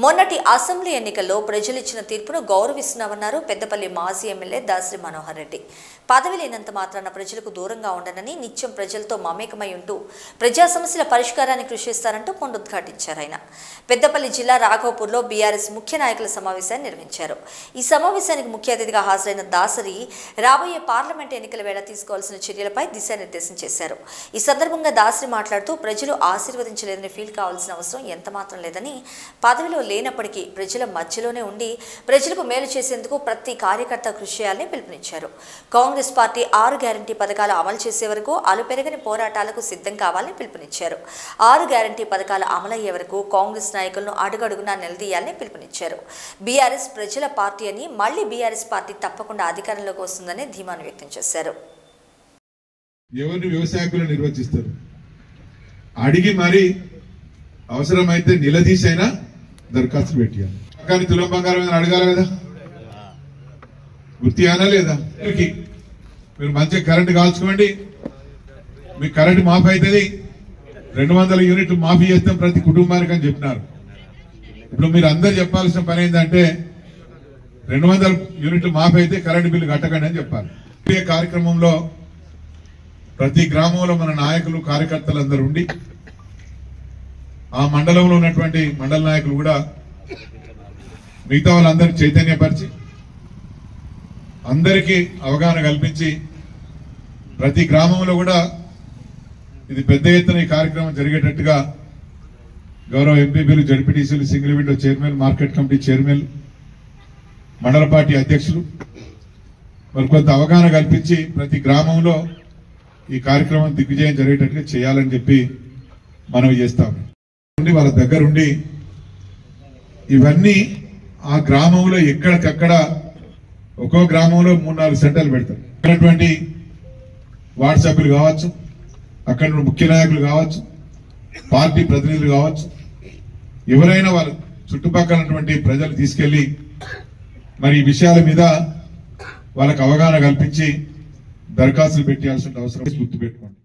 మొన్నటి అసెంబ్లీ ఎన్నికల్లో ప్రజలు ఇచ్చిన తీర్పును గౌరవిస్తున్నామన్నారు పెద్దపల్లి మాజీ ఎమ్మెల్యే దాసరి మనోహర్ రెడ్డి. పదవి లేనంత మాత్రాన ప్రజలకు దూరంగా ఉండనని, నిత్యం ప్రజలతో మమేకమై ఉంటూ ప్రజా సమస్యల పరిష్కారానికి కృషి చేస్తారంటూ పునరుద్ఘాటించారు. ఆయన పెద్దపల్లి జిల్లా రాఘవపూర్లో బీఆర్ఎస్ ముఖ్య నాయకుల సమావేశాన్ని నిర్వహించారు. ఈ సమావేశానికి ముఖ్య అతిథిగా హాజరైన దాసరి రాబోయే పార్లమెంట్ ఎన్నికల వేళ తీసుకోవాల్సిన చర్యలపై దిశానిర్దేశం చేశారు. ఈ సందర్భంగా దాసరి మాట్లాడుతూ ప్రజలు ఆశీర్వదించలేదని ఫీల్ కావాల్సిన అవసరం ఎంత మాత్రం లేదని, పదవిలో లేనప్పటికీ ప్రజల మధ్యలోనే ఉండి ప్రజలకు మేలు చేసేందుకు ప్రతి కార్యకర్త కృషి చేయాలని పిలుపునిచ్చారు. కాంగ్రెస్ పార్టీ 6 గ్యారంటీ పథకాలు అమలు చేసే వరకు అలుపెరగని పోరాటాలకు సిద్ధం కావాలని పిలుపునిచ్చారు. 6 గ్యారంటీ పథకాలు అమలయ్యే వరకు కాంగ్రెస్ నాయకులను అడుగడుగునా నిలదీయాలని పిలుపునిచ్చారు. బీఆర్ఎస్ ప్రజల పార్టీ అని, మళ్లీ బీఆర్ఎస్ పార్టీ తప్పకుండా అధికారంలోకి వస్తుందని ధీమాను వ్యక్తం చేశారు. ఎవరిని వ్యవసాయకులు నిర్వచిస్తారు, అడిగి మరి అవసరమైతే నిలదీసైనా దరఖాస్తు పెట్టాలి. కానీ తులం బంగారం అడగాలి కదా, గుర్తి అనా లేదా? మీరు మంచిగా కరెంటు కాల్చుకోండి, మీకు కరెంటు మాఫీ అవుతుంది, 200 యూనిట్లు మాఫీ చేస్తాం ప్రతి కుటుంబానికి అని చెప్పినారు. ఇప్పుడు మీరు అందరు చెప్పాల్సిన పని ఏంటంటే 200 యూనిట్లు మాఫీ అయితే కరెంటు బిల్లు కట్టకండి అని చెప్పాలి. ఈ కార్యక్రమంలో ప్రతి గ్రామంలో మన నాయకులు కార్యకర్తలు అందరూ ఉండి, ఆ మండలంలో ఉన్నటువంటి మండల నాయకులు కూడా మిగతా వాళ్ళందరినీ చైతన్యపరిచి అందరికీ అవగాహన కల్పించి ప్రతి గ్రామంలో కూడా ఇది పెద్ద ఎత్తున ఈ కార్యక్రమం జరిగేటట్టుగా గౌరవ ఎంపీపీలు, జడ్పీటీసీలు, single window chairman, market committee chairman, మండల పార్టీ అధ్యక్షులు మరి కొంత అవగాహన కల్పించి ప్రతి గ్రామంలో ఈ కార్యక్రమం దిగ్విజయం జరిగేటట్టుగా చేయాలని చెప్పి మనవి చేస్తాం. వాళ్ళ దగ్గరుండి ఇవన్నీ ఆ గ్రామంలో ఎక్కడికక్కడ ఒక్కో గ్రామంలో 3-4 సెంటర్లు పెడతారు. అక్కడటువంటి వార్డు సభ్యులు కావచ్చు, అక్కడ ముఖ్య నాయకులు కావచ్చు, పార్టీ ప్రతినిధులు కావచ్చు, ఎవరైనా వాళ్ళ చుట్టుపక్కల ప్రజలు తీసుకెళ్లి మరి ఈ విషయాల మీద వాళ్ళకు అవగాహన కల్పించి దరఖాస్తులు పెట్టాల్సిన అవసరం గుర్తుపెట్టుకోండి.